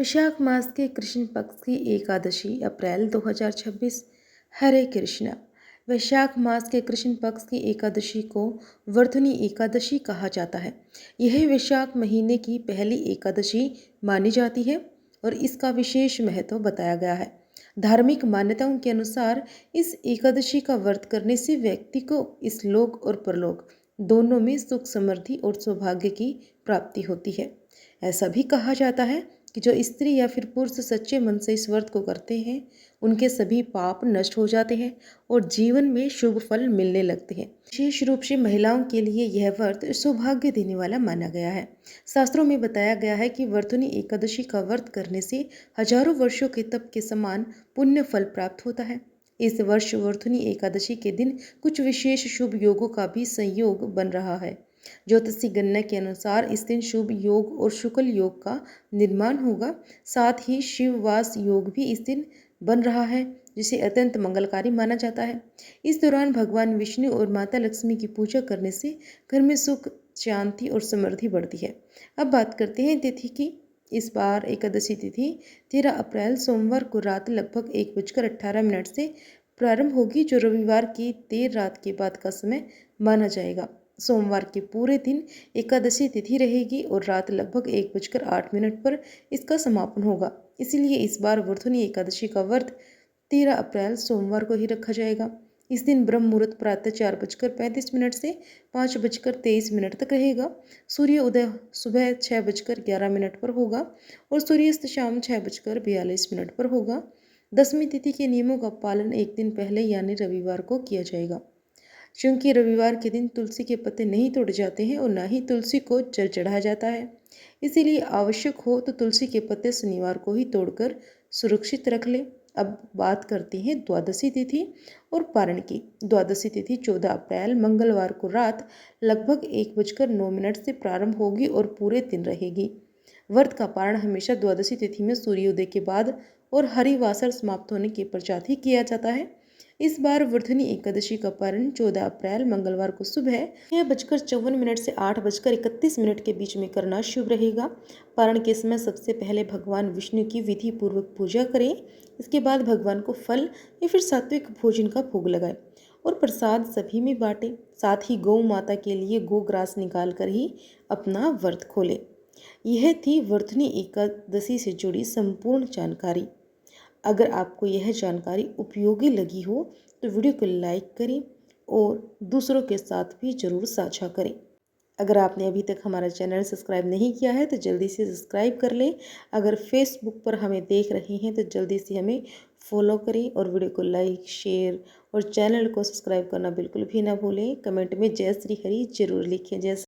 वैशाख मास के कृष्ण पक्ष की एकादशी अप्रैल 2026। हरे कृष्णा। वैशाख मास के कृष्ण पक्ष की एकादशी को वर्धनी एकादशी कहा जाता है। यह वैशाख महीने की पहली एकादशी मानी जाती है और इसका विशेष महत्व बताया गया है। धार्मिक मान्यताओं के अनुसार इस एकादशी का व्रत करने से व्यक्ति को इस लोक और परलोक दोनों में सुख समृद्धि और सौभाग्य की प्राप्ति होती है। ऐसा भी कहा जाता है कि जो स्त्री या फिर पुरुष सच्चे मन से इस व्रत को करते हैं उनके सभी पाप नष्ट हो जाते हैं और जीवन में शुभ फल मिलने लगते हैं। विशेष रूप से महिलाओं के लिए यह व्रत सौभाग्य देने वाला माना गया है। शास्त्रों में बताया गया है कि वर्धनी एकादशी का व्रत करने से हजारों वर्षों के तप के समान पुण्य फल प्राप्त होता है। इस वर्ष वर्धनी एकादशी के दिन कुछ विशेष शुभ योगों का भी संयोग बन रहा है। ज्योतिषी गणना के अनुसार इस दिन शुभ योग और शुक्ल योग का निर्माण होगा। साथ ही शिववास योग भी इस दिन बन रहा है, जिसे अत्यंत मंगलकारी माना जाता है। इस दौरान भगवान विष्णु और माता लक्ष्मी की पूजा करने से घर में सुख, शांति और समृद्धि बढ़ती है। अब बात करते हैं तिथि की। इस बार एकादशी तिथि 13 अप्रैल सोमवार को रात लगभग 1:18 से प्रारंभ होगी, जो रविवार की देर रात के बाद का समय माना जाएगा। सोमवार के पूरे दिन एकादशी तिथि रहेगी और रात लगभग 1:08 पर इसका समापन होगा। इसीलिए इस बार वर्धनी एकादशी का व्रत 13 अप्रैल सोमवार को ही रखा जाएगा। इस दिन ब्रह्म मुहूर्त प्रातः 4:35 से 5:23 तक रहेगा। सूर्य उदय सुबह 6:11 पर होगा और सूर्यास्त शाम 6:42 पर होगा। दसवीं तिथि के नियमों का पालन एक दिन पहले यानी रविवार को किया जाएगा, क्योंकि रविवार के दिन तुलसी के पत्ते नहीं तोड़े जाते हैं और न ही तुलसी को जल चढ़ाया जाता है। इसीलिए आवश्यक हो तो तुलसी के पत्ते शनिवार को ही तोड़कर सुरक्षित रख लें। अब बात करते हैं द्वादशी तिथि और पारण की। द्वादशी तिथि 14 अप्रैल मंगलवार को रात लगभग 1:09 से प्रारंभ होगी और पूरे दिन रहेगी। व्रत का पारण हमेशा द्वादशी तिथि में सूर्योदय के बाद और हरिवासर समाप्त होने के पश्चात ही किया जाता है। इस बार वर्धनी एकादशी का पारण 14 अप्रैल मंगलवार को सुबह 6:54 से 8:31 के बीच में करना शुभ रहेगा। पारण के समय सबसे पहले भगवान विष्णु की विधि पूर्वक पूजा करें। इसके बाद भगवान को फल या फिर सात्विक भोजन का भोग लगाएं और प्रसाद सभी में बांटें। साथ ही गौ माता के लिए गोग्रास निकाल कर ही अपना व्रत खोलें। यह थी वर्धनी एकादशी से जुड़ी संपूर्ण जानकारी। अगर आपको यह जानकारी उपयोगी लगी हो तो वीडियो को लाइक करें और दूसरों के साथ भी ज़रूर साझा करें। अगर आपने अभी तक हमारा चैनल सब्सक्राइब नहीं किया है तो जल्दी से सब्सक्राइब कर लें। अगर फेसबुक पर हमें देख रहे हैं तो जल्दी से हमें फॉलो करें और वीडियो को लाइक, शेयर और चैनल को सब्सक्राइब करना बिल्कुल भी ना भूलें। कमेंट में जय श्री हरि जरूर लिखें। जय